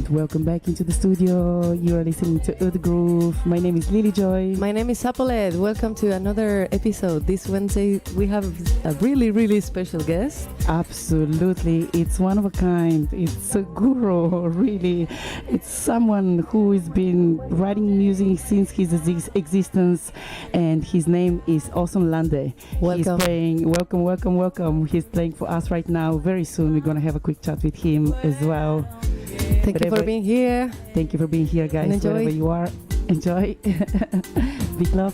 Welcome back into the studio. You are listening to EAU DE GROOVE. My name is Lili Joy. My name is Apolett. Welcome to another episode. This Wednesday we have a really, really special guest. Absolutely. It's one of a kind. It's a guru, really. It's someone who has been writing music since his existence, and his name is Osunlade. Welcome. He's playing, welcome. He's playing for us right now. Very soon we're going to have a quick chat with him as well. Thank you for being here. Thank you for being here, guys. And enjoy. Wherever you are, enjoy. Big love.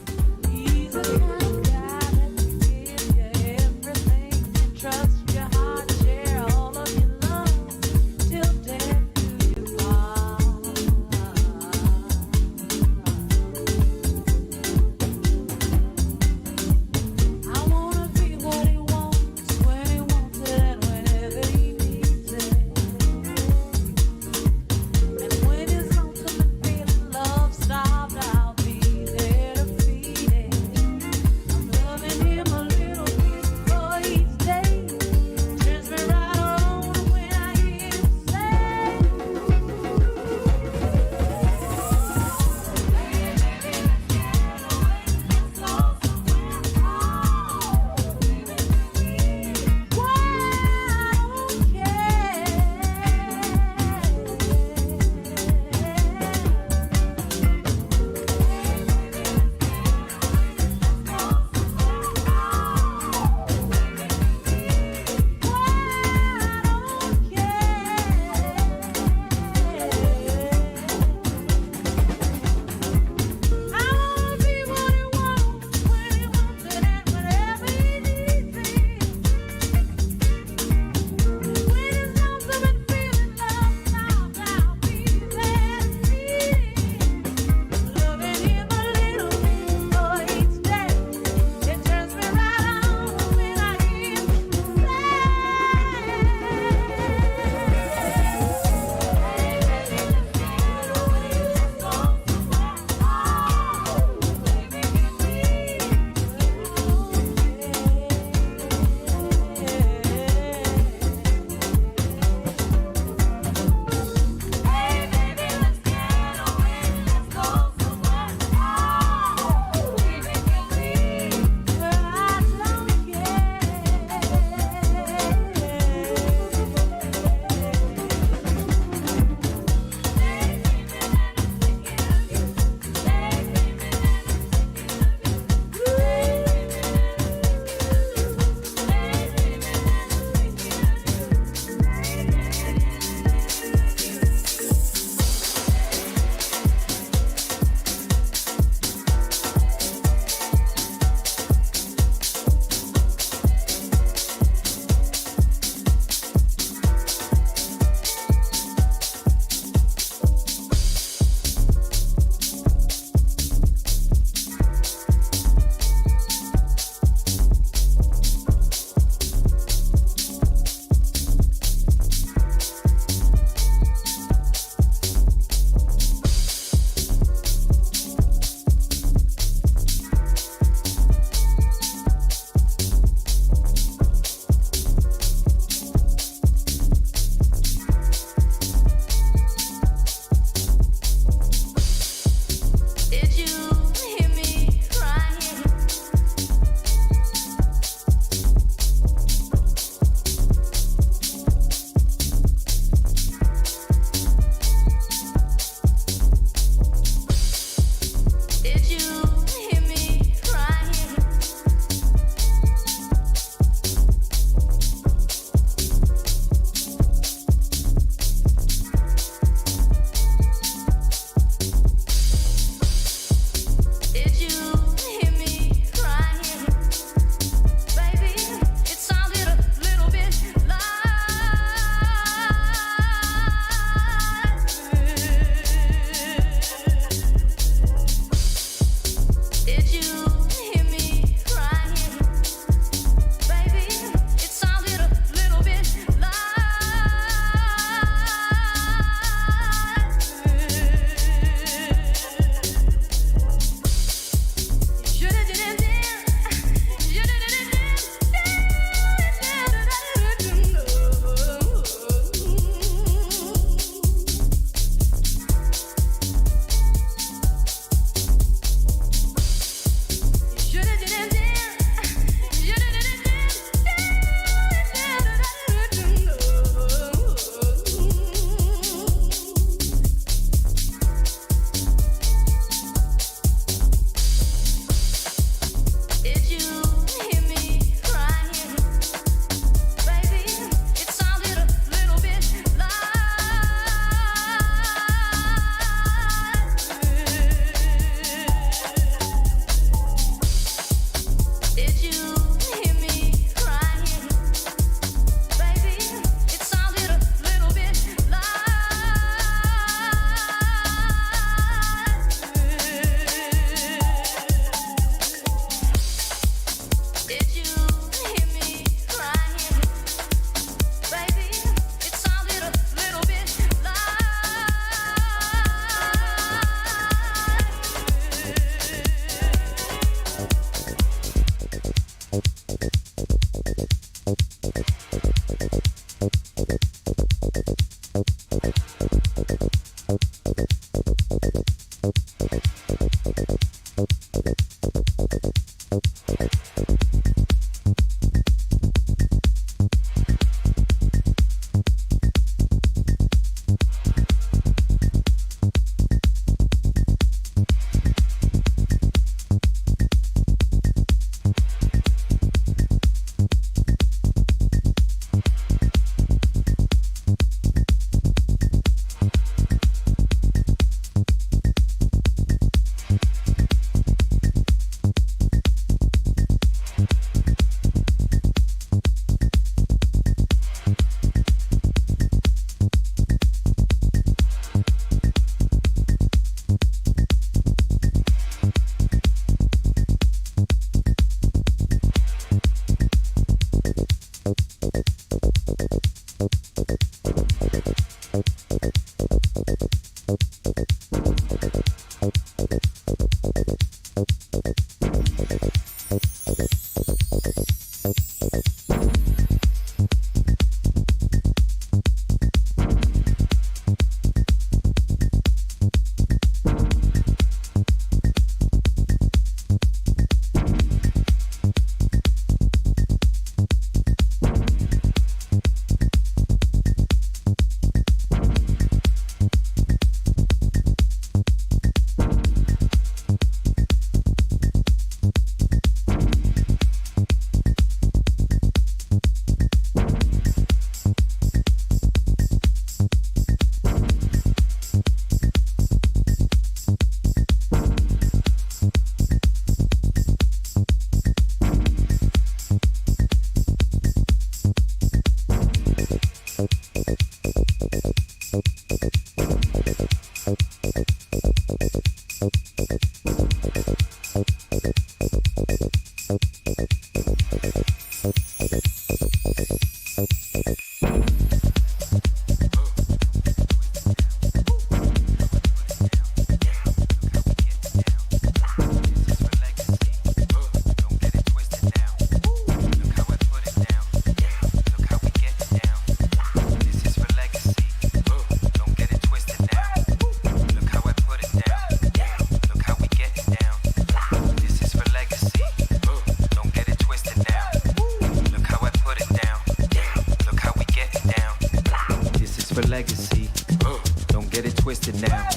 twisted now.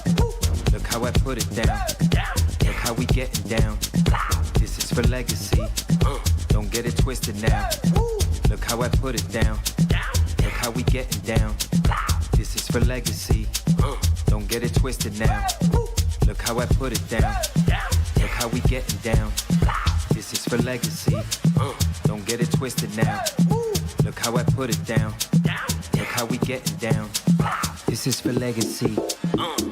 Look how I put it down. Look how we getting down. This is for legacy. Don't get it twisted now. Look how I put it down. Look how we getting down. This is for legacy. Don't get it twisted now. Look how I put it down. Look how we getting down. This is for legacy. Don't get it twisted now. Look how I put it down. Look how we getting down. This is for legacy.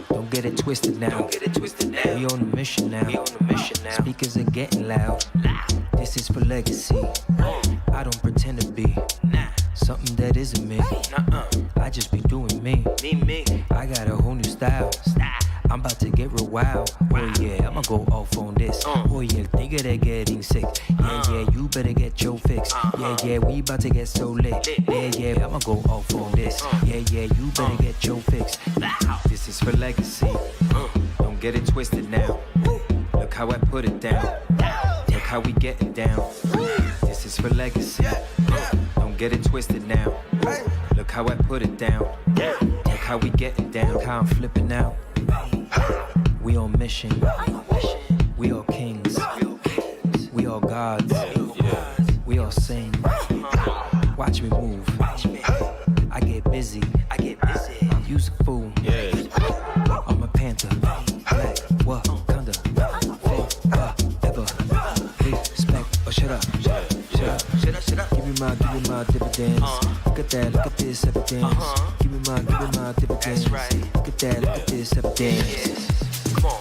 Don't get it twisted now. We on a mission now. Speakers are getting loud. This is for legacy. I don't pretend to be something that isn't me. I just be doing me. I got a whole new style. I'm about to get real wild. Oh yeah, I'ma go off on this. Oh yeah, nigga, they getting sick. Yeah, you better get your fix. Yeah, we about to get so lit. Yeah, I'ma go off on this. Yeah, you better get your fix. This is for legacy. Don't get it twisted now. Look how I put it down. Look how we getting down. This is for legacy. Don't get it twisted now. Look how I put it down. Look how we getting down. Look how I'm flipping out. We on mission. We all kings. We all gods. We all sing. Watch me move. I get busy. Use a fool. I'm a panther. Black Wakanda. Ever. Respect or shut up. Give me my dividends. Look at that, look at this evidence. Give me my dividends. Look at that, look at this evidence. Come on.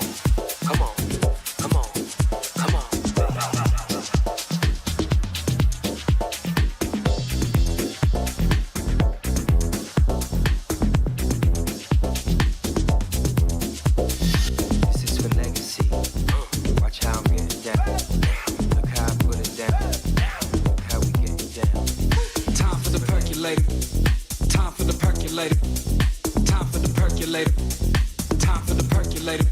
This is for legacy. Watch how I'm getting down. Look how I put it down. Look how we getting down. Time for the percolator. Time for the percolator. Time for the percolator. Time for the percolator.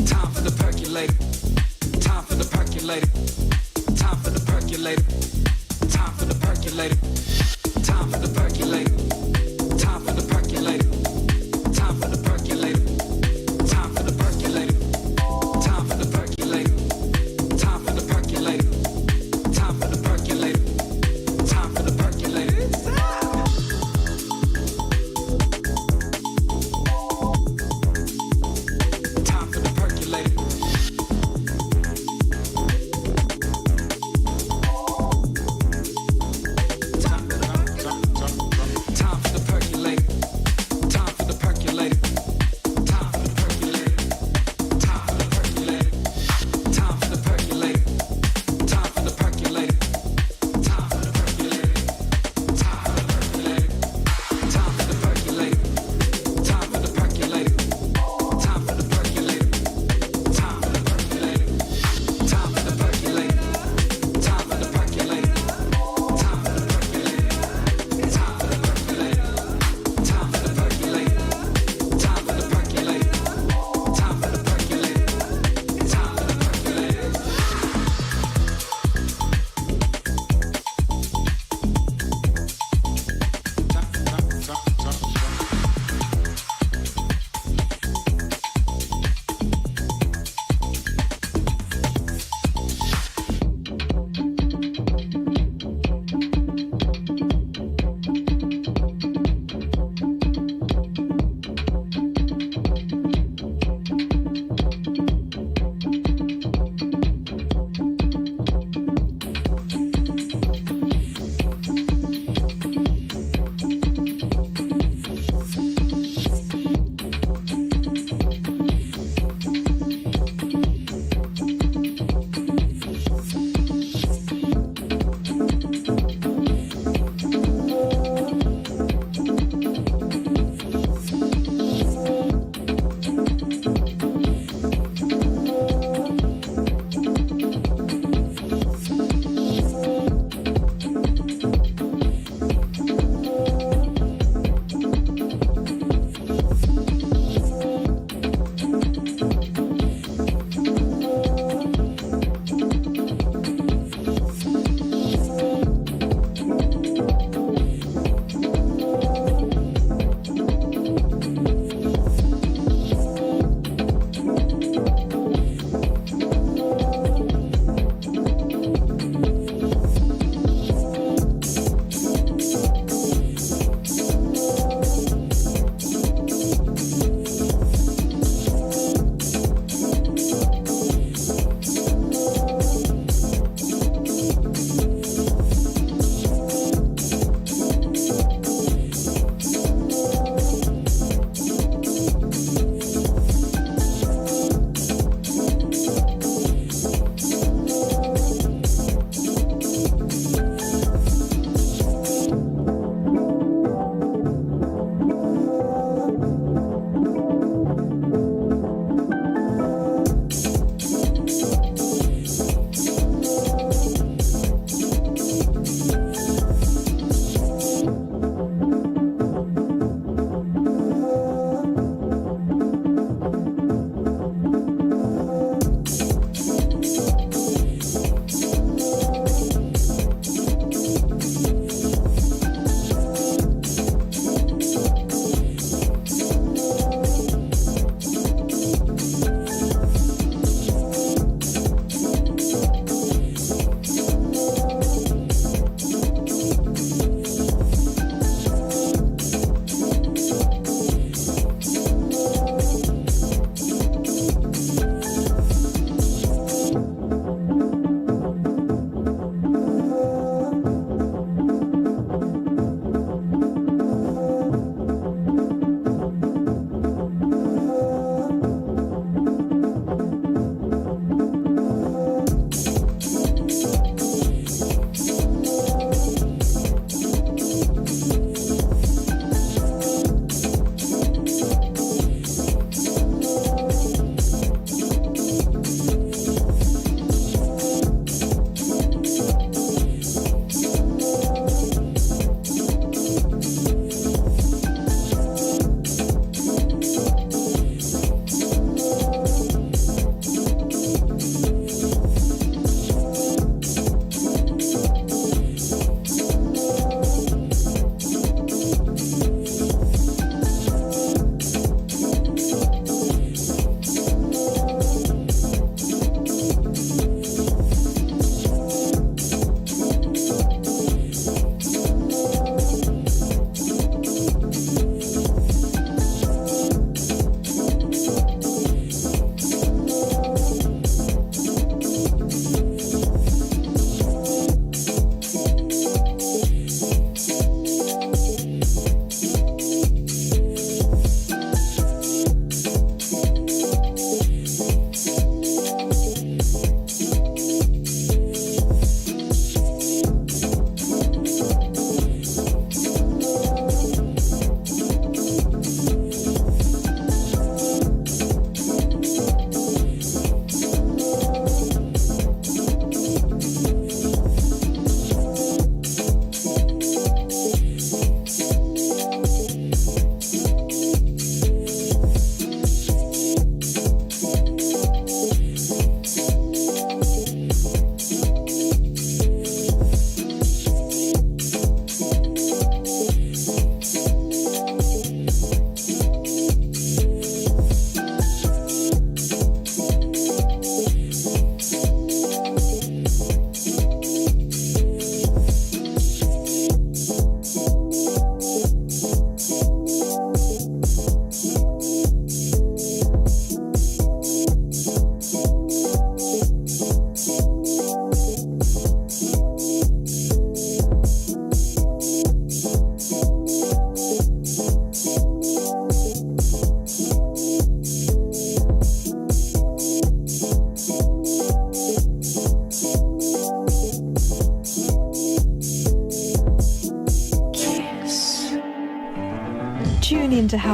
Time for the percolator. Time for the percolator. Time for the percolator. Time for the percolator. Time for the percolator. Time for the percolator. Time for the percolator. Time for the percolator. Time for the percolator. Time for the percolator. Time for the percolator. Time for the percolator. Time for the percolator. Time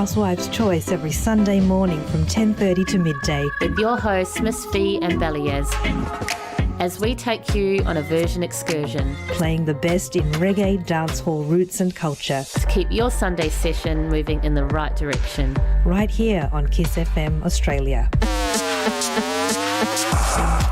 Housewives' Choice every Sunday morning from 10:30 to midday. With your hosts, Miss Fee and Beliaz, as we take you on a version excursion Playing the best in reggae, dancehall roots and culture. to keep your Sunday session moving in the right direction. Right here on Kiss FM Australia.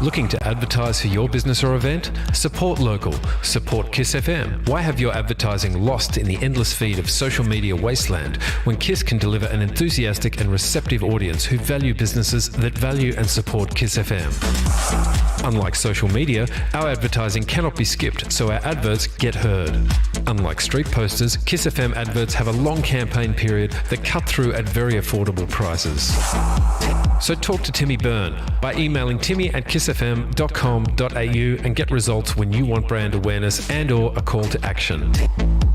Looking to advertise for your business or event? Support local. Support Kiss FM. Why have your advertising lost in the endless feed of social media wasteland when Kiss can deliver an enthusiastic and receptive audience who value businesses that value and support Kiss FM? Unlike social media, our advertising cannot be skipped, so our adverts get heard. Unlike street posters, Kiss FM adverts have a long campaign period that cut through at very affordable prices. So talk to Timmy Byrne by emailing timmy@kissfm.com.au and get results when you want brand awareness and or a call to action.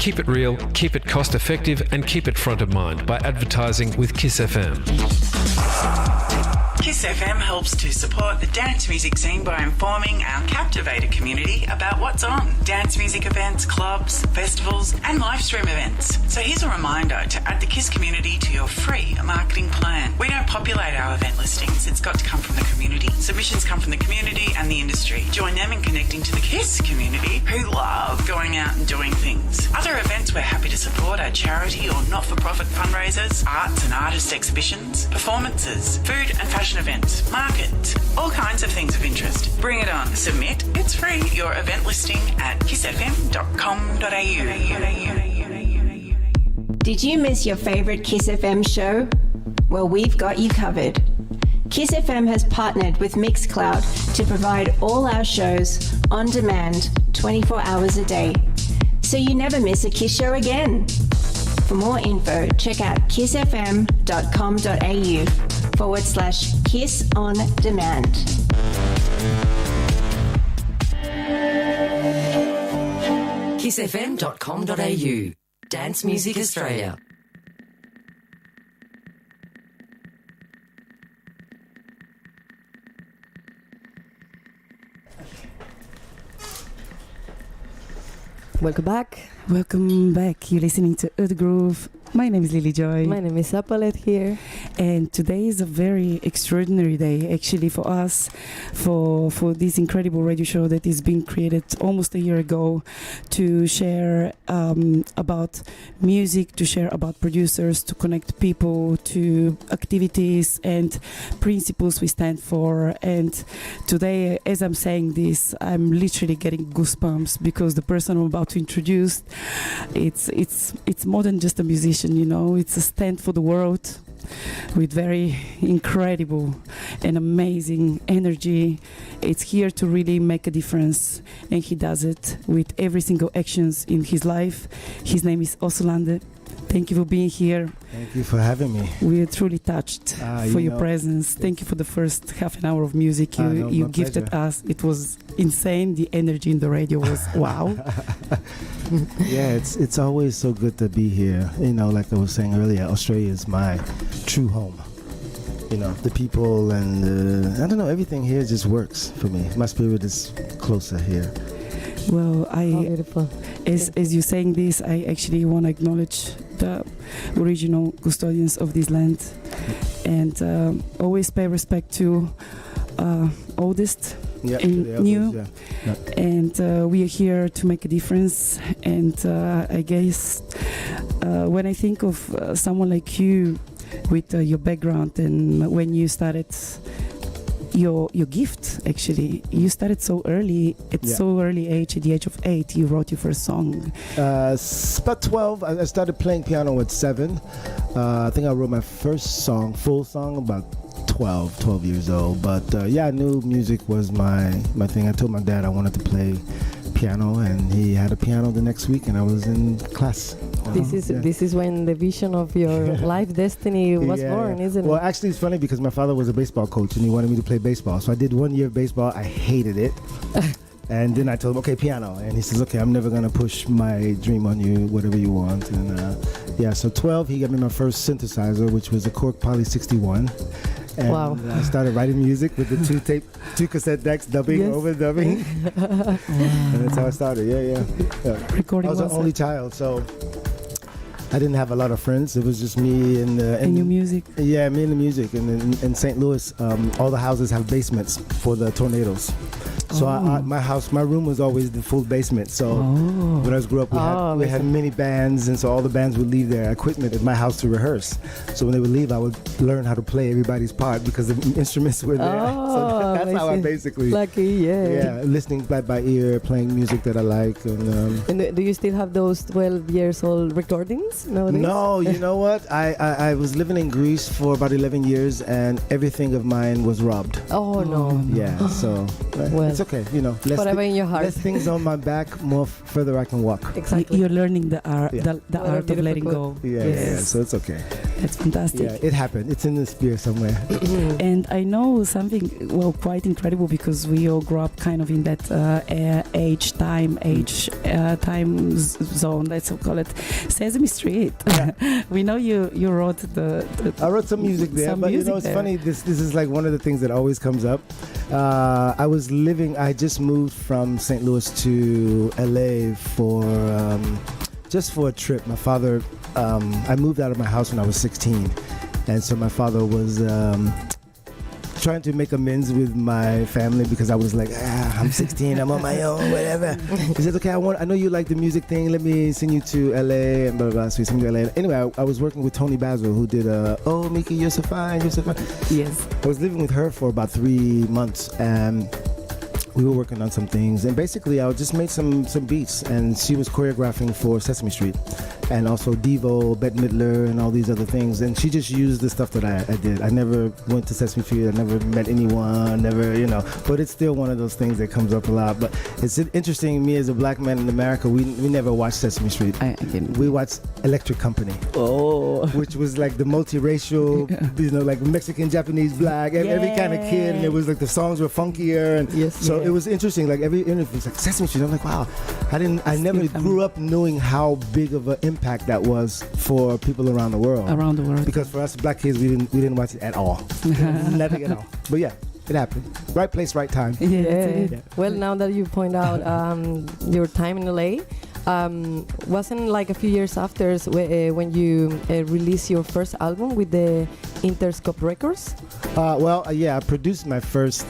Keep it real, keep it cost effective and keep it front of mind by advertising with Kiss FM. Kiss FM helps to support the dance music scene by informing our captivated community about what's on. Dance music events, clubs, festivals and live stream events. So here's a reminder to add the Kiss community to your free marketing plan. We don't populate our event listings. It's got to come from the community. Submissions come from the community and the industry. Join them in connecting to the Kiss community who love going out and doing things. Other events we're happy to support are charity or not-for-profit fundraisers, arts and artist exhibitions, performances, food and fashion events, markets, all kinds of things of interest. Bring it on. Submit. It's free. Your event listing at kissfm.com.au. Did you miss your favourite Kiss FM show? Well, we've got you covered. Kiss FM has partnered with Mixcloud to provide all our shows on demand 24 hours a day, so you never miss a Kiss show again. For more info, check out kissfm.com.au/Kiss on Demand. kissfm.com.au. Dance Music Australia. Welcome back. Welcome back. You're listening to EAU DE GROOVE. My name is Lili Joy. My name is Apolett here. And today is a very extraordinary day, actually, for us, for this incredible radio show that is being created almost a year ago to share about music, to share about producers, to connect people to activities and principles we stand for. And today, as I'm saying this, I'm literally getting goosebumps because the person I'm about to introduce, it's more than just a musician, you know, it's a stand for the world with very incredible and amazing energy. It's here to really make a difference, and he does it with every single actions in his life. His name is Osunlade. Thank you for being here. Thank you for having me. We are truly touched for your presence. Thank you for the first half an hour of music you gifted us. It was insane. The energy in the radio was wow. Yeah, it's always so good to be here. You know, like I was saying earlier, Australia is my true home. You know, the people and I don't know, everything here just works for me. My spirit is closer here. Well, beautiful. As you're saying this, I actually want to acknowledge the original custodians of this land and always pay respect to oldest and new. And we are here to make a difference. And I guess when I think of someone like you with your background and when you started your gift, actually, you started so early, at so early age, at the age of 8, you wrote your first song. About 12, I started playing piano at 7. I think I wrote my first song, full song, about 12 years old. But I knew music was my thing. I told my dad I wanted to play piano, and he had a piano the next week, and I was in class. This is when the vision of your life destiny was born, isn't it? Well, actually, it's funny because my father was a baseball coach, and he wanted me to play baseball. So I did 1 year of baseball. I hated it. And then I told him, okay, piano. And he says, okay, I'm never going to push my dream on you, whatever you want. And so 12, he got me my first synthesizer, which was a Korg Poly 61. And I started writing music with the two cassette decks, dubbing, overdubbing. And that's how I started, yeah. Recording I was an only child, so I didn't have a lot of friends. It was just me and your music. Yeah, me and the music. And in St. Louis, all the houses have basements for the tornadoes. So my room was always the full basement. So when I grew up, we had many bands, and so all the bands would leave their equipment at my house to rehearse. So when they would leave, I would learn how to play everybody's part because the instruments were there. So that's how I basically listening by ear, playing music that I like. And do you still have those 12 years old recordings nowadays? No, you know what? I was living in Greece for about 11 years, and everything of mine was robbed. Oh no! Yeah, so it's okay. You know, whatever in your heart. Less things on my back, more further I can walk. Exactly. You're learning the art, the art of letting go. Yeah, so it's okay. That's fantastic. Yeah, it happened. It's in the spirit somewhere. And I know something, quite incredible, because we all grew up kind of in that time zone, let's call it Sesame Street. Yeah. We know you wrote I wrote some music there, but it's funny. This is like one of the things that always comes up. I just moved from St. Louis to LA just for a trip. My father, I moved out of my house when I was 16, and so my father was trying to make amends with my family because I was like, I'm 16, I'm on my own, whatever. He said, okay, I know you like the music thing, let me send you to LA, and blah, blah, blah. So we sent me to LA. Anyway, I was working with Tony Basil, who did, Oh, Miki, you're so fine, you're so fine. Yes. I was living with her for about 3 months, and we were working on some things, and basically I just made some beats, and she was choreographing for Sesame Street, and also Devo, Bette Midler, and all these other things, and she just used the stuff that I did. I never went to Sesame Street, I never met anyone, but it's still one of those things that comes up a lot. But it's interesting, me as a black man in America, we never watched Sesame Street. We watched Electric Company, which was like the multiracial, like Mexican, Japanese, black, every kind of kid, and it was like the songs were funkier, and it was interesting. Like every interview was like Sesame Street. I'm like, wow, I never grew up knowing how big of an impact that was for people around the world. Because for us black kids, we didn't watch it at all. Nothing at all. But yeah, it happened. Right place, right time. Yeah. Well, now that you point out your time in LA, wasn't like a few years after when you released your first album with the Interscope Records? I produced my first.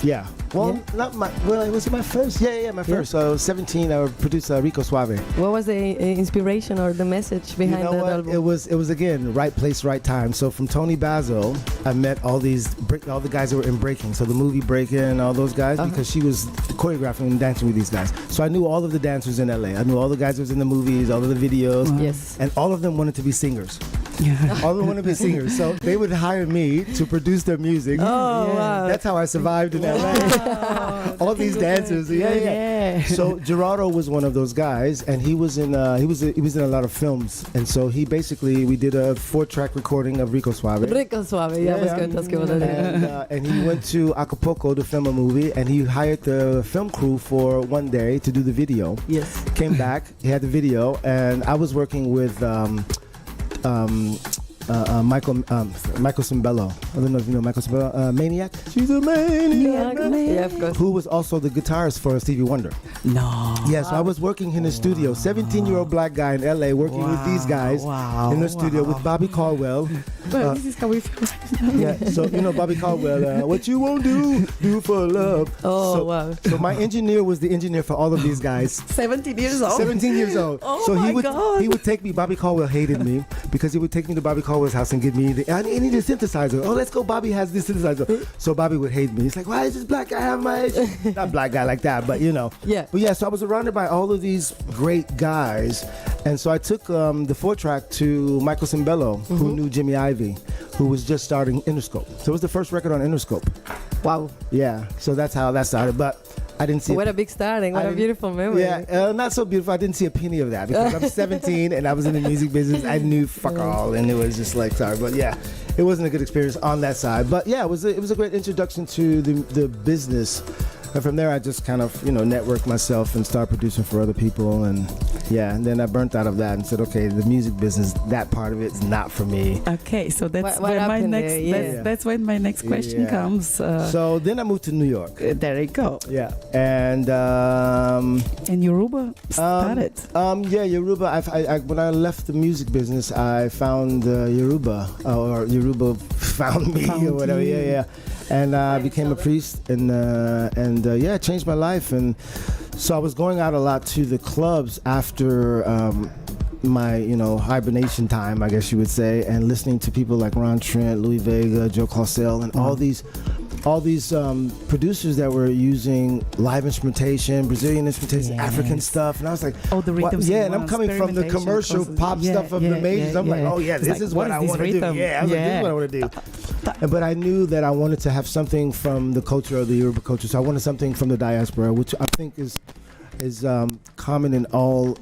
Yeah. Well, was it my first? Yeah, my first. So I was 17, I produced Rico Suave. What was the inspiration or the message behind that album? It was again, right place, right time. So from Tony Basil, I met all the guys that were in breaking. So the movie Breaking and all those guys, because she was choreographing and dancing with these guys. So I knew all of the dancers in LA. I knew all the guys who was in the movies, all of the videos. Wow. Yes. And all of them wanted to be singers. All of them wanted to be singers. So they would hire me to produce their music. Wow. That's how I survived in LA. All these dancers. So Gerardo was one of those guys, and he was in a lot of films, and so we did a 4-track recording of Rico Suave. Rico Suave, I was going to ask you about that. And he went to Acapulco to film a movie, and he hired the film crew for one day to do the video. Yes. Came back, he had the video, and I was working with Michael Cimbello. I don't know if you know Michael Cimbello. Maniac. She's a maniac. Yeah, of course. Who was also the guitarist for Stevie Wonder. No. Yes, I was working in the studio. 17-year-old black guy in LA working with these guys in the studio with Bobby Caldwell. This is how we feel. Yeah, so Bobby Caldwell, what you won't do for love. Wow. So my engineer was the engineer for all of these guys. 17 years old? 17 years old. God. He would take me, Bobby Caldwell hated me because he would take me to Bobby Caldwell's house and give me I need a synthesizer. Oh, let's go, Bobby has this synthesizer. So Bobby would hate me. He's like, why is this black guy have my age? Not black guy like that, but Yeah. But yeah, so I was surrounded by all of these great guys. And so I took the 4-track to Michael Cimbello, who knew Jimmy Ivy, who was just starting Interscope. So it was the first record on Interscope. Wow. Yeah, so that's how that started. But I didn't see. What a big starting! What a beautiful memory. Yeah, not so beautiful. I didn't see a penny of that because I'm 17 and I was in the music business. I knew fuck all, and it was just like sorry, but yeah, it wasn't a good experience on that side. But yeah, it was a great introduction to the business. And from there, I just kind of, networked myself and started producing for other people. And Yeah, and then I burnt out of that and said, okay, the music business, that part of it is not for me. Okay, so that's What where my happened next. there? Yeah. That's when my next question Yeah. comes. So then I moved to New York. There you go. Yeah, and Yoruba started. Yeah, Yoruba. I when I left the music business, I found Yoruba, or Yoruba found me, or whatever. you. Yeah. And I became a priest, and yeah, it changed my life. And so I was going out a lot to the clubs after my hibernation time, I guess you would say, and listening to people like Ron Trent, Louis Vega, Joe Clausel, and all these producers that were using live instrumentation, Brazilian instrumentation, African stuff, and I was like, the rhythms. Yeah, and I'm coming from the commercial pop stuff of the majors. I'm like, oh yeah, this is what I want to do. Yeah, I was like, this is what I want to do. But I knew that I wanted to have something from the culture of the Yoruba culture, so I wanted something from the diaspora, which I think is common in all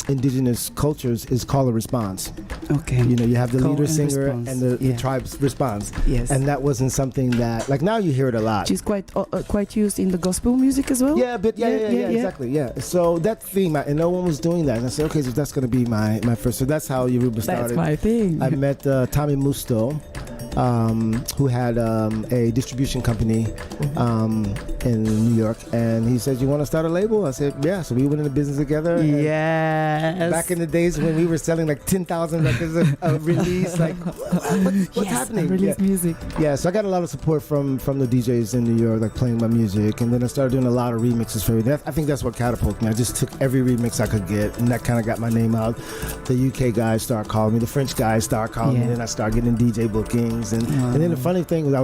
indigenous cultures, is call and response. Okay. You have the Call leader, and singer, response. and the tribe's response. Yes. And that wasn't something that, like, now you hear it a lot. She's quite used in the gospel music as well. Yeah, but yeah, exactly. Yeah. So that theme, and no one was doing that. And I said, okay, so that's going to be my first. So that's how Yoruba started. That's my thing. I met Tommy Musto, who had a distribution company in New York, and he said, "You want to start a label?" I said, "Yeah." So we went into business together. Yes. Back in the days when we were selling like 10,000 records a release, like what's happening? Release music. Yeah. So I got a lot of support from the DJs in New York, like playing my music, and then I started doing a lot of remixes for everything. I think that's what catapulted me. I just took every remix I could get, and that kind of got my name out. The UK guys started calling me, the French guys started calling me, and I started getting DJ bookings, and then the funny thing was I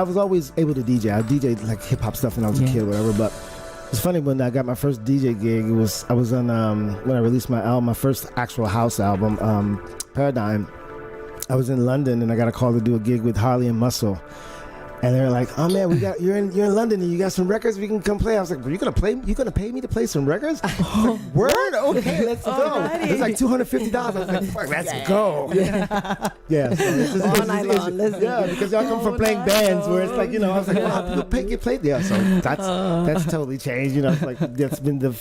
was always able to DJ. I DJed like hip hop stuff when I was a kid, or whatever. But it's funny, when I got my first DJ gig, I was on when I released my album, my first actual house album, Paradigm. I was in London, and I got a call to do a gig with Harley and Muscle. And they're like, "Oh man, you're in London and you got some records, we can come play." I was like, "You're gonna pay me to play some records?" Like, word, okay, let's go. It's like $250. I was like, "Fuck, let's go." Yeah. So because y'all come from playing bands where it's like, I was like, "Wow, people get played there." So that's totally changed. It's like that's been the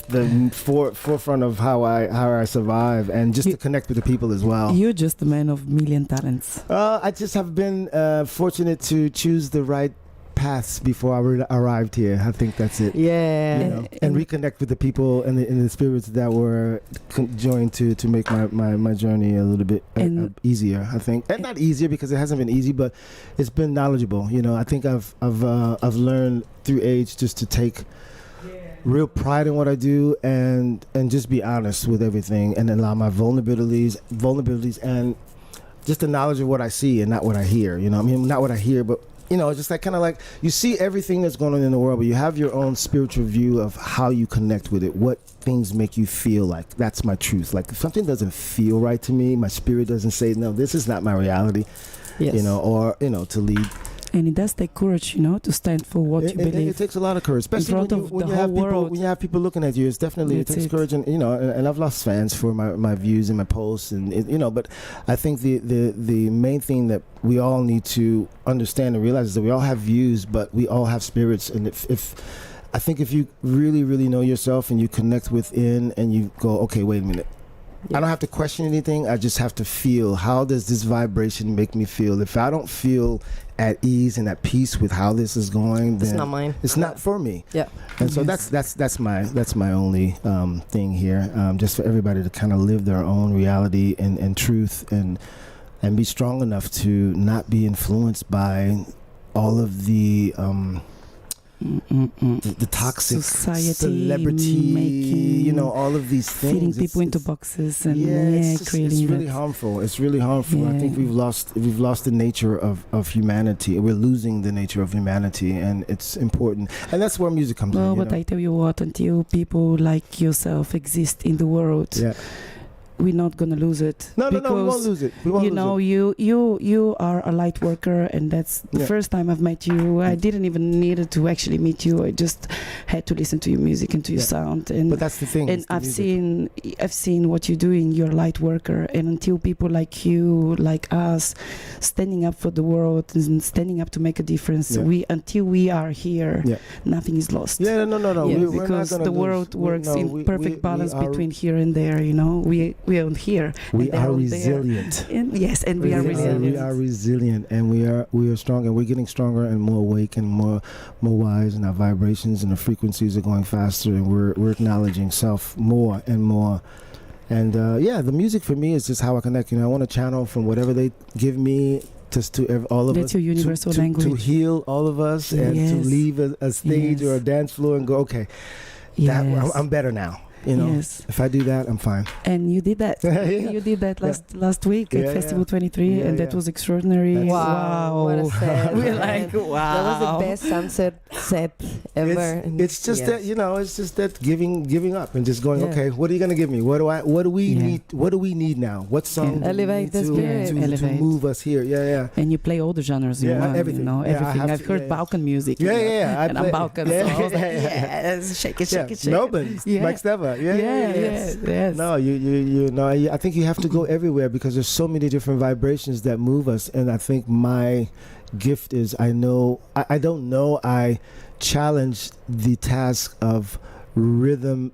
forefront of how I survive, and just to connect with the people as well. You're just a man of million talents. I just have been fortunate to choose the right paths before I arrived here. I think that's it. Yeah. And reconnect with the people and the spirits that were joined to make my journey a little bit easier, I think. And not easier because it hasn't been easy, but it's been knowledgeable. I think I've learned through age just to take real pride in what I do and just be honest with everything and allow my vulnerabilities and just the knowledge of what I see and not what I hear. Not what I hear, but just like kind of like you see everything that's going on in the world, but you have your own spiritual view of how you connect with it, what things make you feel like that's my truth. Like if something doesn't feel right to me, my spirit doesn't say, no, this is not my reality, or to lead. And it does take courage, to stand for what you believe. It takes a lot of courage, especially when you have people looking at you. It's definitely it takes courage, and and I've lost fans for my views and my posts, and but I think the main thing that we all need to understand and realize is that we all have views, but we all have spirits, and if you really, really know yourself and you connect within, and you go, okay, wait a minute. I don't have to question anything. I just have to feel, how does this vibration make me feel? If I don't feel at ease and at peace with how this is going, then it's not mine. It's not for me. Yeah. And so that's my only thing here. Just for everybody to kind of live their own reality and truth and be strong enough to not be influenced by all of the toxic society, celebrity making, all of these things, fitting people into boxes and it's creating really harmful. It's really harmful. I think we've lost the nature of humanity. We're losing the nature of humanity, and it's important, and that's where music comes in. But I tell you what, until people like yourself exist in the world, we're not gonna lose it. No, we won't lose it. We won't you lose know, it. you are a light worker, and that's the first time I've met you. I didn't even needed to actually meet you. I just had to listen to your music and to your sound. And but that's the thing. And I've seen what you're doing. You're a light worker, and until people like you, like us, standing up for the world and standing up to make a difference, until we are here, nothing is lost. Yeah, no. Yeah, because the world works in perfect balance between here and there. You know, we are here. We are resilient. Yes, and we are resilient. We are resilient, and we are strong, and we're getting stronger and more awake and more wise, and our vibrations and the frequencies are going faster, and we're acknowledging self more and more. And the music for me is just how I connect. You know, I want to channel from whatever they give me just to all of That's us. Your universal to language. To heal all of us and to leave a stage or a dance floor and go, okay, I'm better now. You know, if I do that, I'm fine. And you did that. You did that last week at Festival 23, and that was extraordinary. Wow, what a set. We're like, wow. That was the best sunset set ever. It's just that, you know, it's just that giving up and just going, okay, what are you gonna give me? What do we need? What do we need now? What song elevate the spirit to move us here? Yeah. And you play all the genres you want. Everything. You know, everything. I've heard Balkan music. And I'm Balkan. So I was like, yes, shake it. Melbourne, Mike Steva. Yes. No, you know, I think you have to go everywhere because there's so many different vibrations that move us, and I think my gift is I don't know, I challenge the task of rhythm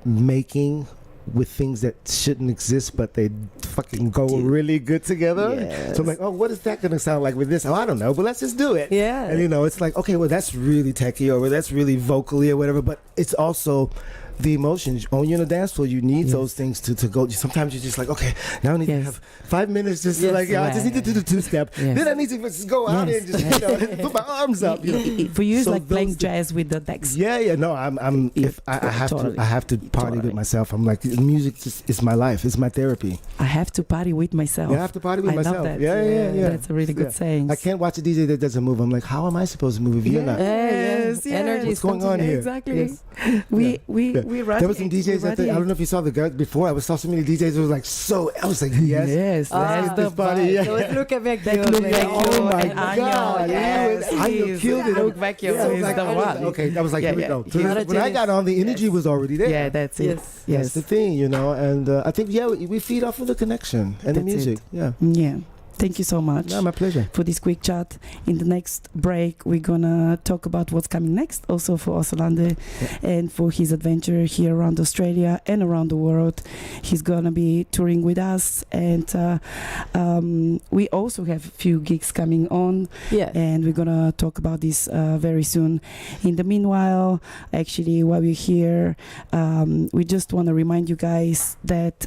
making with things that shouldn't exist, but they fucking go really good together. So I'm like, oh, what is that going to sound like with this? Oh, I don't know, but let's just do it. And you know, it's like, okay, well, that's really techie, or that's really vocally or whatever, but it's also the emotions. When you're on the dance floor, you need those things to go. Sometimes you're just like, okay, now I need to have 5 minutes just to like, I just need to do the two-step. Then I need to just go out and just, you know, put my arms up. You know? For you, it's like playing jazz with the decks. No, I have to party with myself. I'm like, music is my life. It's my therapy. I have to party with myself. I have to party with myself. Love that. Yeah. That's a really good saying. I can't watch a DJ that doesn't move. I'm like, how am I supposed to move if you're not? Energy. What's going on here? Exactly. We run. There was some DJs I don't know if you saw the guys before. I saw so many DJs. It was like I was like, yes, that's the party. Look at me. Oh my God! Anya killed it. Look back is the one. Okay, that was like, here we go. So when I got on, the energy was already there. Yeah, that's it. That's the thing, you know. And I think we feed off of the connection and the music. Yeah. Thank you so much. No, my pleasure. For this quick chat. In the next break, we're gonna talk about what's coming next, also for Osunlade and for his adventure here around Australia and around the world. He's gonna be touring with us, and we also have a few gigs coming on. And we're gonna talk about this very soon. In the meanwhile, actually, while we're here, we just want to remind you guys that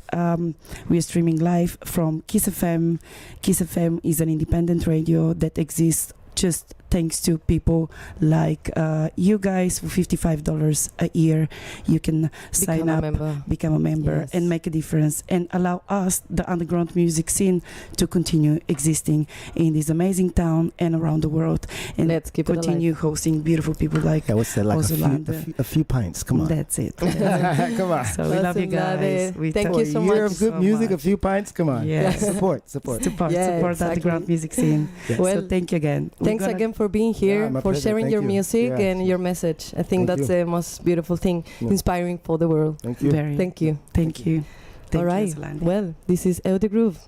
we're streaming live from Kiss FM. Kiss FM is an independent radio that exists just thanks to people like you guys. For $55 a year, you can sign up, become a member, and make a difference, and allow us, the underground music scene, to continue existing in this amazing town and around the world, and let's keep continue hosting beautiful people like what's that, like a few pints. Come on, that's it. Come on. So we love you guys. Thank you so much. A year of good music, a few pints. Come on. Support underground music scene. Well, so thank you again. Thanks again for being here, for sharing your music and your message. I think that's the most beautiful thing, inspiring for the world. Thank you. Thank you. Thank you. All right. Well, this is EAU DE GROOVE.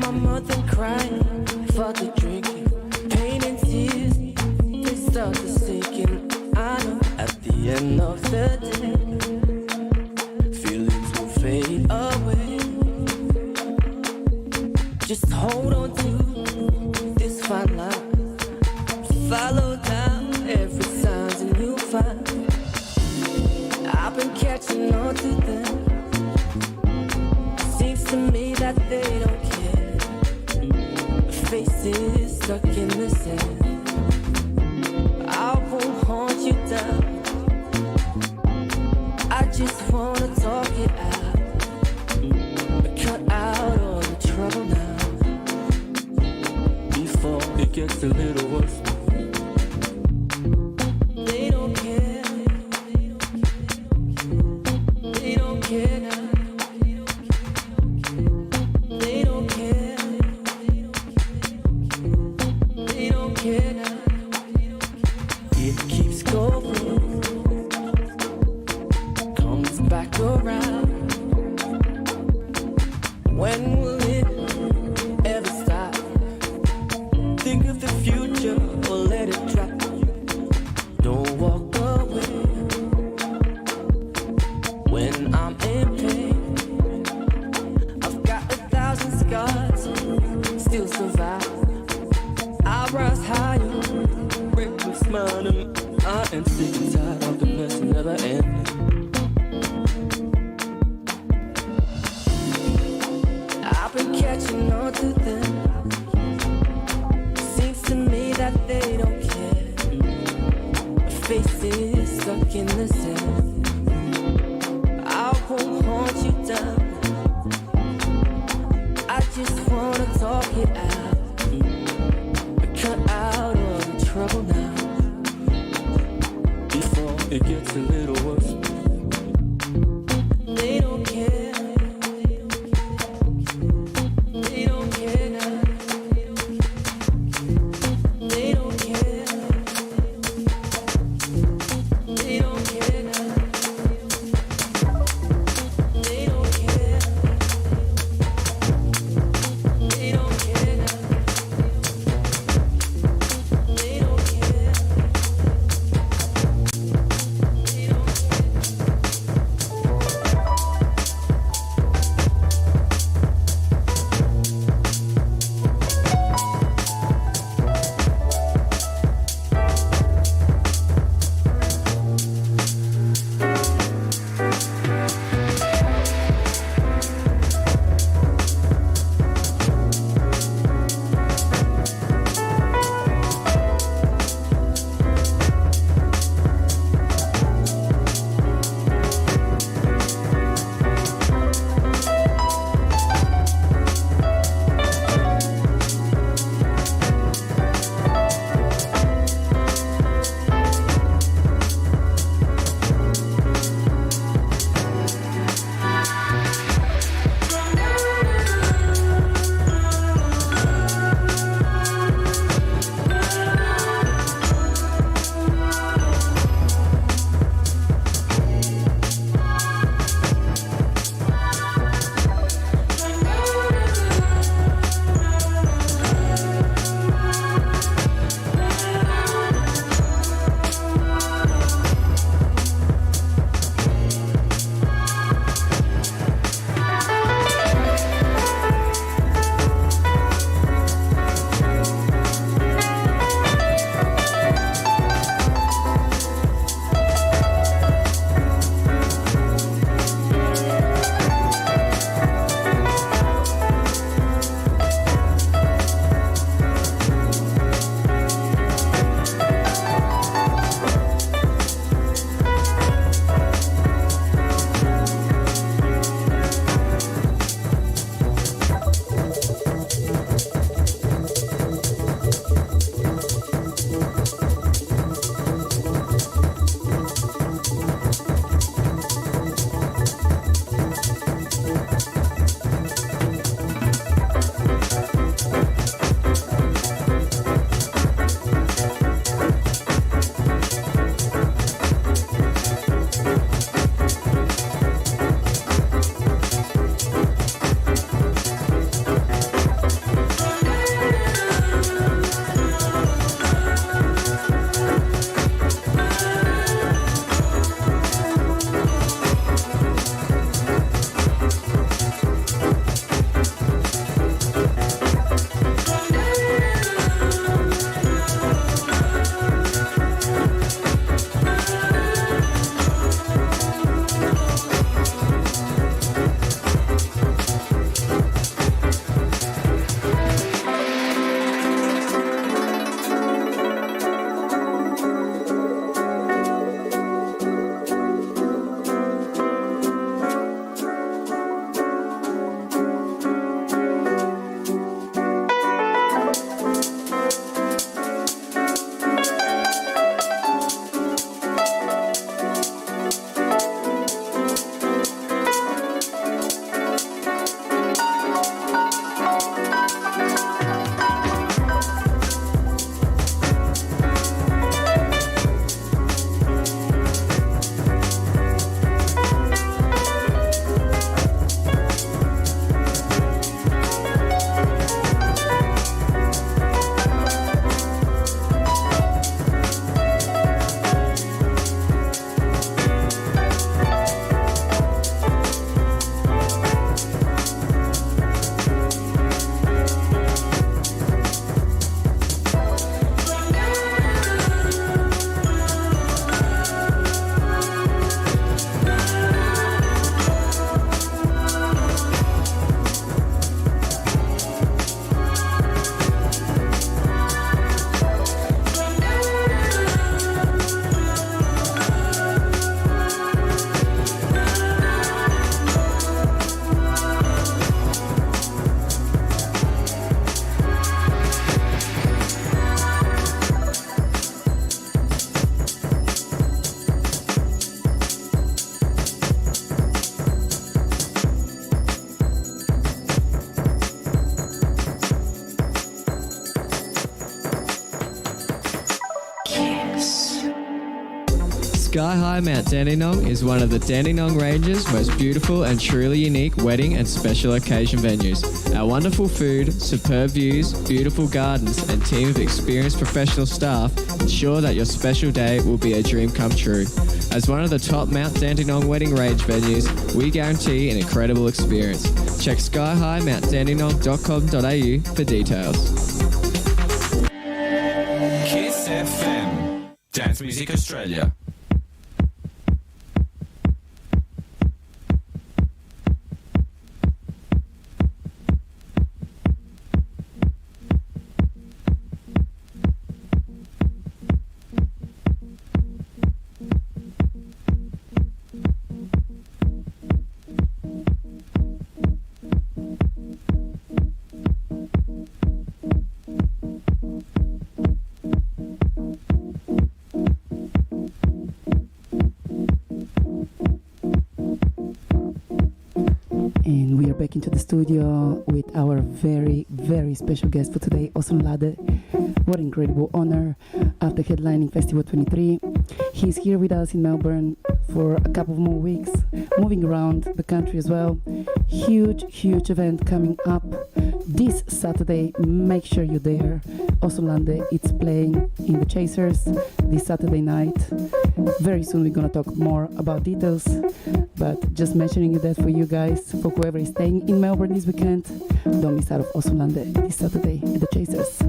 my mother crying, father drinking, pain and tears, they start to sink in. I know at the end of the day, feelings will fade away. Just hold on to this fine line, follow down every signs and you'll find I've been catching on to them. Seems to me that they don't care. Faces stuck in the sand. I won't haunt you down. I just wanna talk it out. Cut out all the trouble now before it gets a little worse. They don't care. They don't care now. They don't care. They don't care now. It keeps going, comes back around. When will it ever stop? Think of the future or let it drop. Don't walk away when I'm in pain. I've got 1,000 scars, still survive. I rise higher, break with smiling. I am sick and tired of the mess never ending. I've been catching on to them. Seems to me that they don't care. Faces stuck in the sand. I won't haunt you down. I just wanna talk it out. Cut out all the trouble now before it gets a little worse. They don't care. They don't care now. They don't care. They don't care now. They don't care. They don't care now. They don't care. Sky High Mount Dandenong is one of the Dandenong Range's most beautiful and truly unique wedding and special occasion venues. Our wonderful food, superb views, beautiful gardens and team of experienced professional staff ensure that your special day will be a dream come true. As one of the top Mount Dandenong wedding range venues, we guarantee an incredible experience. Check skyhighmountdandenong.com.au for details. Kiss FM, Dance Music Australia. And we are back into the studio with our very, very special guest for today, Osunlade. What an incredible honor after headlining Festival 23. He's here with us in Melbourne for a couple of more weeks, moving around the country as well. Huge, huge event coming up this Saturday. Make sure you're there. Osunlade, it's playing in the Chasers this Saturday night. Very soon we're going to talk more about details, but just mentioning that for you guys, for whoever is staying in Melbourne this weekend, don't miss out of Osunlade this Saturday at the Chasers.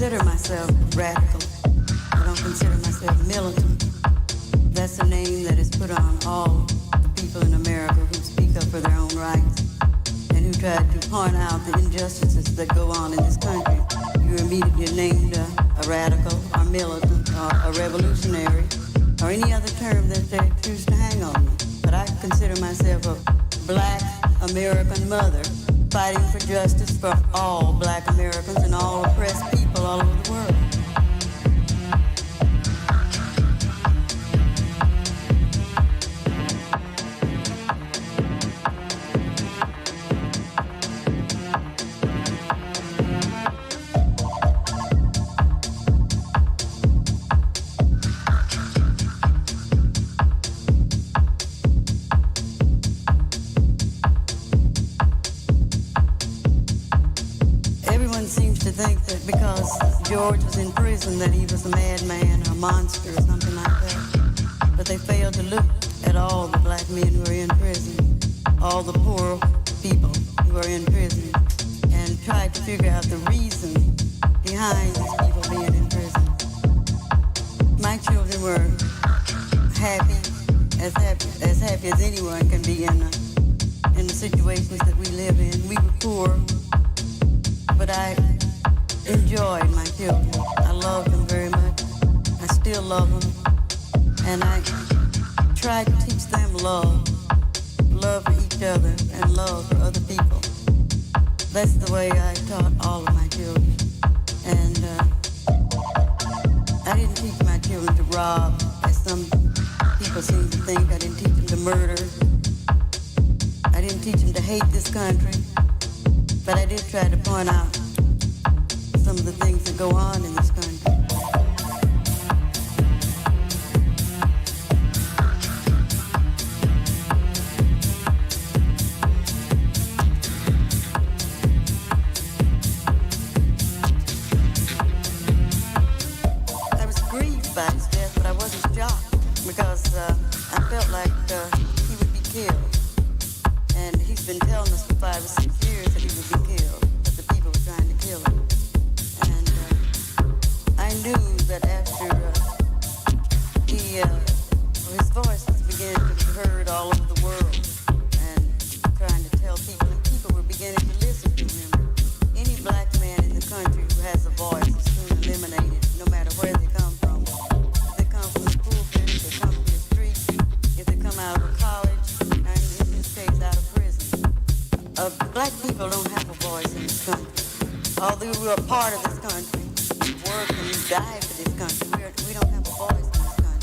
consider myself radical. I don't consider myself militant. That's a name that is put on all the people in America who speak up for their own rights and who try to point out the injustices that go on in this country. You're immediately named a radical or militant or a revolutionary or any other term that they choose to hang on me. But I consider myself a black American mother fighting for justice for all black Americans and all oppressed people all over the world. George was in prison, that he was a madman or a monster or something like that. But they failed to look at all the black men who are in prison, all the poor people who are in prison, and tried to figure out the reason behind these people being in prison. My children were happy as anyone can be in the situations that we live in. We were poor, but I enjoyed my children. I loved them very much. I still love them. And I try to teach them love for each other and love for other people. That's the way I taught all of my children. And I didn't teach my children to rob, as some people seem to think. I didn't teach them to murder. I didn't teach them to hate this country. But I did try to point out some of the things that go on in this country. I was grieved by his death, but I wasn't shocked because I felt like he would be killed. And he's been telling us for 5 or 6 years that he would be killed, that the people were trying to kill him. I knew that after his voice was beginning to be heard all over the world and trying to tell people, and people were beginning to listen to him. Any black man in the country who has a voice is soon eliminated, no matter where they come from. If they come from the pulpit, if they come from the street, if they come out of a college, and in this case out of prison. Black people don't have a voice in this country. Although we're a part of this country, work and die for this country. We don't have a voice in this country.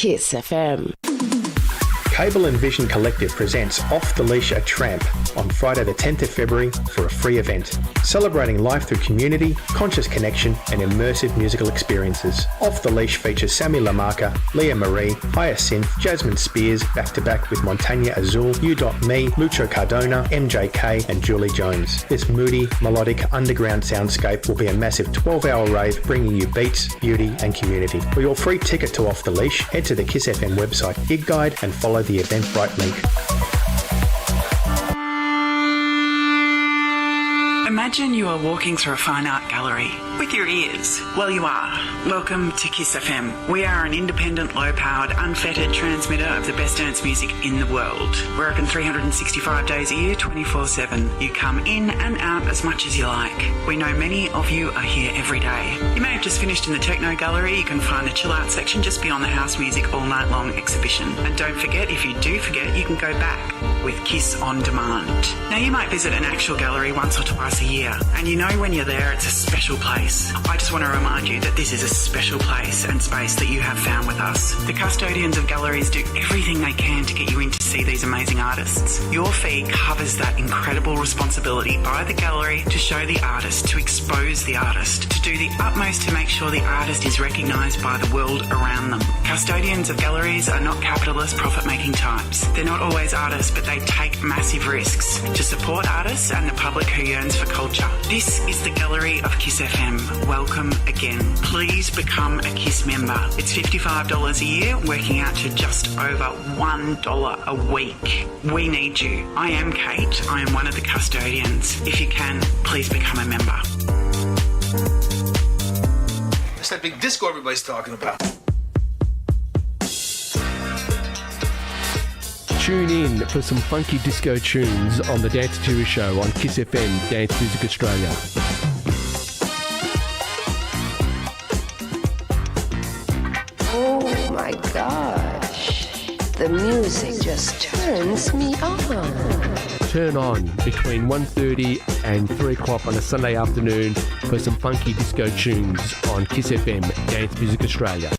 Kiss FM. Cable and Vision Collective presents Off the Leash a Tramp on Friday the 10th of February for a free event, celebrating life through community, conscious connection and immersive musical experiences. Off the Leash features Sammy Lamarca, Leah Marie, Hyacinth, Jasmine Spears, back-to-back with Montagna Azul, U.Me, Lucho Cardona, MJK and Julie Jones. This moody, melodic, underground soundscape will be a massive 12-hour rave bringing you beats, beauty and community. For your free ticket to Off the Leash, head to the Kiss FM website gig guide and follow the Eventbrite link. Imagine you are walking through a fine art gallery with your ears. Well, you are. Welcome to Kiss FM. We are an independent, low-powered, unfettered transmitter of the best dance music in the world. We're open 365 days a year, 24/7. You come in and out as much as you like. We know many of you are here every day. You may have just finished in the techno gallery. You can find the chill out section just beyond the house music all night long exhibition. And don't forget, if you do forget, you can go back with Kiss On Demand. Now, you might visit an actual gallery once or twice a year, and you know when you're there it's a special place. I just want to remind you that this is a special place and space that you have found with us. The custodians of galleries do everything they can to get you in to see these amazing artists. Your fee covers that incredible responsibility by the gallery to show the artist, to expose the artist, to do the utmost to make sure the artist is recognised by the world around them. Custodians of galleries are not capitalist profit-making types. They're not always artists, but they take massive risks to support artists and the public who yearns for culture. This is the Gallery of Kiss FM. Welcome again. Please become a Kiss member. It's $55 a year, working out to just over $1 a week. We need you. I am Kate. I am one of the custodians. If you can, please become a member. It's that big disco everybody's talking about. Tune in for some funky disco tunes on the Dance Theory Show on Kiss FM Dance Music Australia. Oh my gosh, the music just turns me on. Turn on between 1:30 and 3 o'clock on a Sunday afternoon for some funky disco tunes on Kiss FM Dance Music Australia.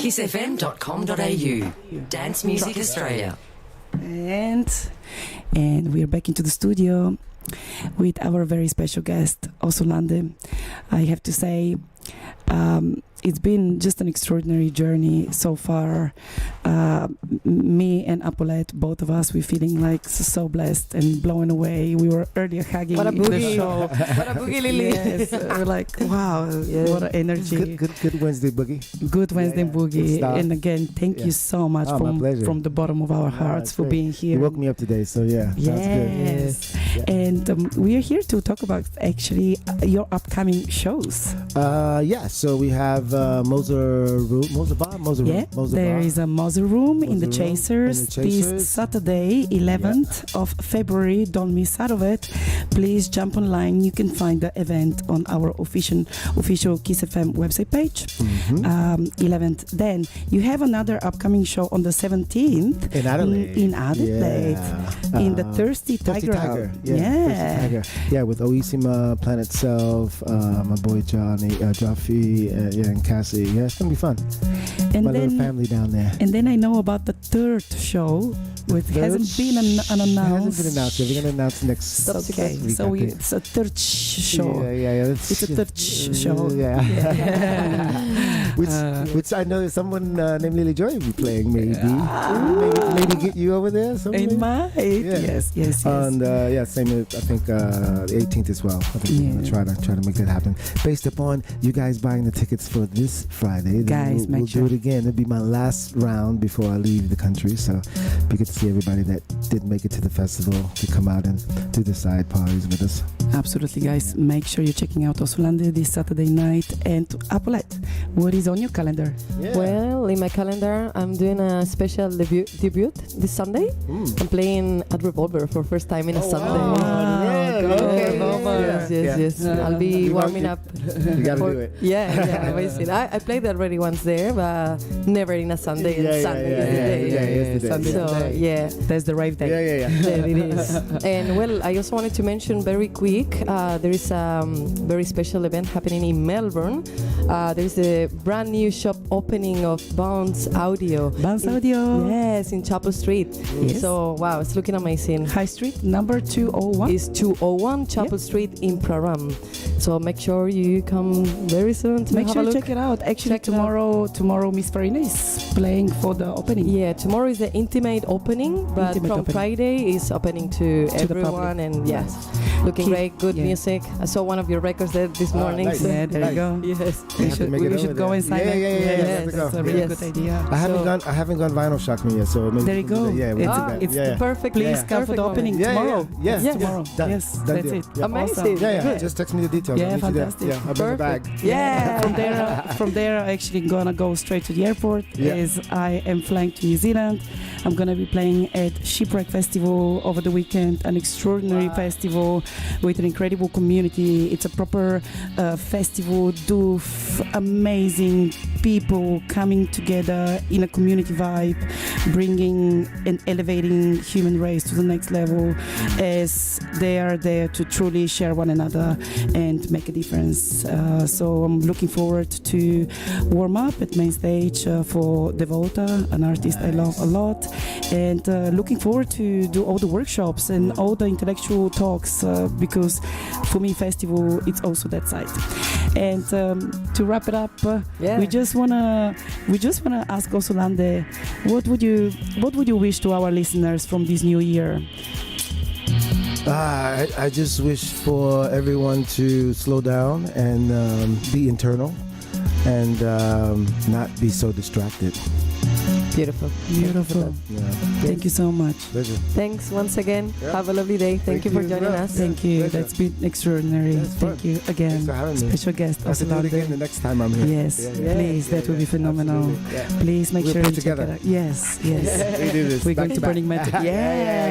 KissFM.com.au. Dance Music Australia. And we're back into the studio with our very special guest, Osunlade. I have to say, it's been just an extraordinary journey so far. Me and Apolett, both of us, we're feeling like so blessed and blown away. We were earlier hugging What a in the boogie. show. What a boogie, Lili. Yes, we're like, wow, what an energy. Good Wednesday boogie. Good Wednesday boogie. Good And again, thank you so much from the bottom of our hearts for being here. You woke me up today, so yeah, that's good. Yes. And we are here to talk about actually your upcoming shows. So we have Moser Bar. There is a Moser Room in the Chasers this Saturday, 11th of February. Don't miss out of it. Please jump online. You can find the event on our official Kiss FM website page. 11th. Then you have another upcoming show on the 17th in Adelaide. In the Thirsty Tiger. Yeah, with Oisima, Planet Self, my boy Johnny, Jaffe, and Cassie. Yeah, it's gonna be fun. And my then, little family down there. And then I know about the third show, which hasn't been announced. It hasn't been announced. We're gonna announce next. Okay, week, so it's a third show. Yeah. It's a third show. Yeah. which I know someone named Lili Joy will be playing. Maybe get you over there. It might. Yes. And same. I think the 18th as well. I think we're gonna try to make that happen. Based upon you guys buying the tickets for this Friday, guys, we'll do it again. It'll be my last round before I leave the country. So we get to see everybody that didn't make it to the festival to come out and do the side parties with us. Absolutely, guys. Make sure you're checking out Osunlade this Saturday night. And Apolett, what is on your calendar? Well, in my calendar, I'm doing a special debut this Sunday. I'm playing at Revolver for first time in a Sunday. Wow, Okay. Lover. Yes. I'll be warming up. You gotta do it. Yeah, amazing. I played already once there, but never in a Sunday. And Sunday is the day. Sunday. So yeah, That's the rave day. Yeah. there it is. And well, I also wanted to mention very quick, there is a very special event happening in Melbourne. There is a brand new shop opening of Bounce Audio. Bounce Audio. Yes, in Chapel Street. Yes. So wow, it's looking amazing. High Street, number 201. Is 201 Chapel Street in Praram. So make sure you come very soon to Make have sure a to look. check it out. Actually, Check it out. tomorrow Miss Farina is playing for the opening. Yeah, tomorrow is the intimate opening, but Intimate from opening. Friday is opening to the everyone, public. and yes, looking great, good music. I saw one of your records there this morning. nice. So Yeah, there you go. yes, We should go and sign it. Yeah. Yes, Let's that's go. a really Yes. good idea. I haven't gone vinyl shocking yet, so maybe There you we can do go. that. Yeah, we'll do that. It's Yeah. the perfect. Please come for Perfect the opening Yeah, tomorrow. yeah. It's Yeah. tomorrow. Done. Yes, Done that's deal. it. Yeah. Amazing. Yeah. Good. Just text me the details. Yeah, I'll meet you there. fantastic. Yeah, I'll bring the bag. Yeah. From there, I'm actually gonna go straight to the airport. Yeah. As I am flying to New Zealand, I'm gonna be playing at Shipwreck Festival over the weekend. An extraordinary festival with an incredible community. It's a proper festival, amazing people coming together in a community vibe, bringing and elevating human race to the next level, as they are there to truly share one another and make a difference. So I'm looking forward to warm up at main stage for Devota, an artist I love a lot, and looking forward to do all the workshops and all the intellectual talks, because for me festival it's also that side. And to wrap it up, we just wanna ask Osunlade, what would you wish to our listeners from this new year? I just wish for everyone to slow down and be internal and not be so distracted. Beautiful. Yeah. Thank you so much. Pleasure. Thanks once again. Yeah. Have a lovely day. Thank you for joining us. Thank you. Pleasure. That's been extraordinary. That's Thank fun. you again. Thanks for having me. Special guest. I have to do it again the next time I'm here. Yes, please. That would be phenomenal. Absolutely. Yeah. Please make We'll sure put you check together. it out. Yes. We do this. We're back going to back. Burning Man together. Yeah.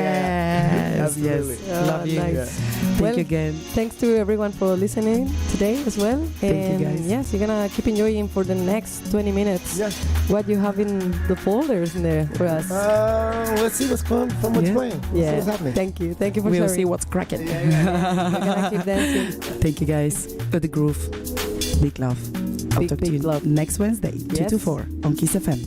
Yes. Absolutely. Love you. Nice. Thank Well, you again. Thanks to everyone for listening today as well. Thank you, And guys. yes, you're gonna keep enjoying for the next 20 minutes. Yes. What you have in the folders in there for us. Let's see what's playing. What's playing. Let's see what's happening. Thank you for We'll sharing. see what's cracking. We're gonna keep dancing. Thank you, guys. The Groove. Big love. I'll Big, talk to big you love. next Wednesday, 2 to 4 on Kiss FM.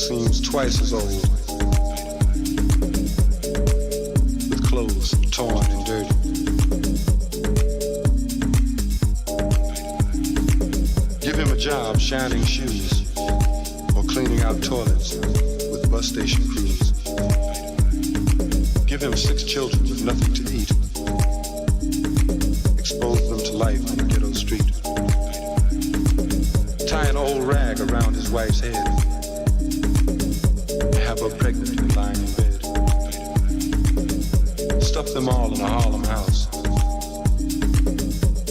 seems twice as old, with clothes torn and dirty. Give him a job shining shoes or cleaning out toilets with bus station crews. Give him 6 children with nothing to eat. Expose them to life on the ghetto street. Tie an old rag around his wife's head. Have her pregnant and lying in bed. Stuff them all in a Harlem house.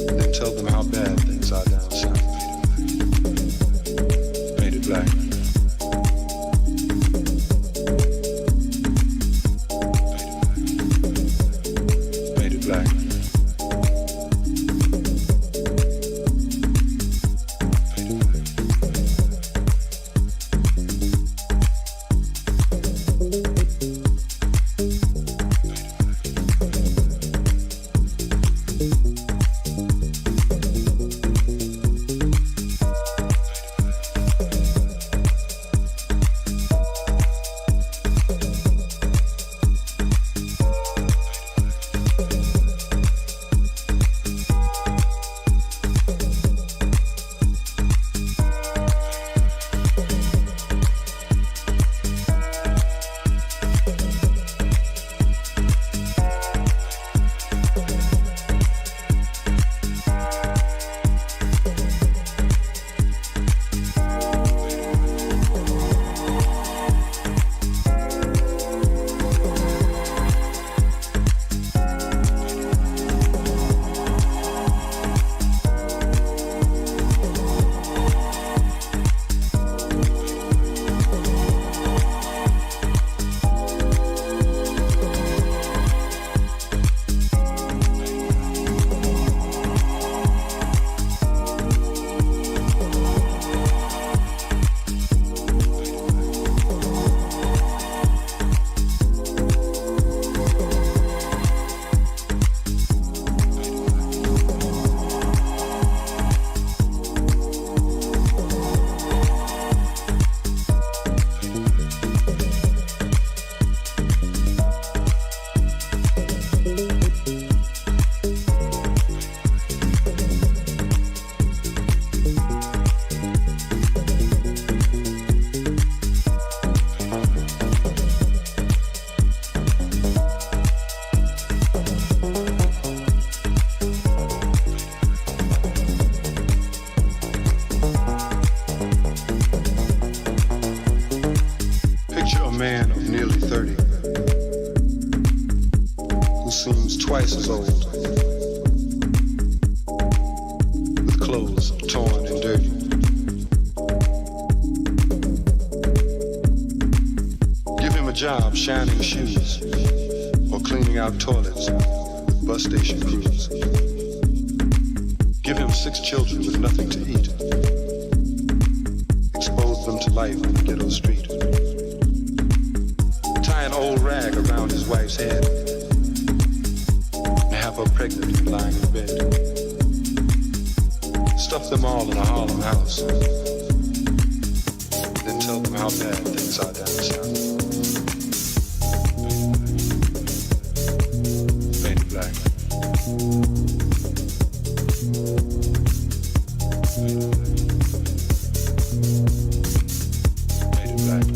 Then tell them how bad things are down south. Painted black. Painted black. Man of nearly 30 who seems twice as old, with clothes torn and dirty. Give him a job shining shoes or cleaning out toilets with bus station crews. Give him 6 children with nothing to eat. Expose them to life on the ghetto street. Tie an old rag around his wife's head and have her pregnant and lying in bed. Stuff them all in a Harlem house. Then tell them how bad things are down south. Painted black. Painted black.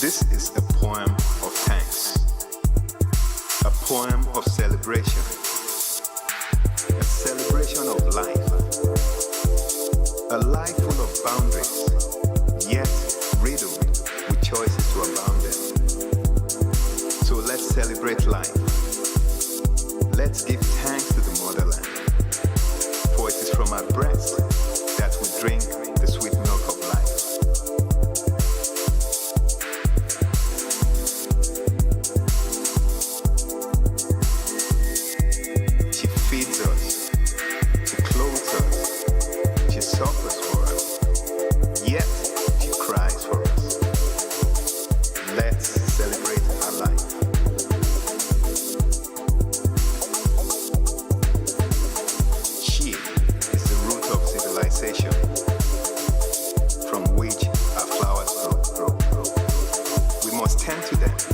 This is a poem of thanks, a poem of celebration, a celebration of life, a life full of boundaries, yet riddled with choices to abound them. So let's celebrate life. Let's give thanks to the motherland, for it is from our breast that we drink the sweet milk of life. She feeds us, she clothes us, she suffers for us, yet she cries for us. Let's celebrate our life. She is the root of civilization, from which our flowers grow. We must tend to them.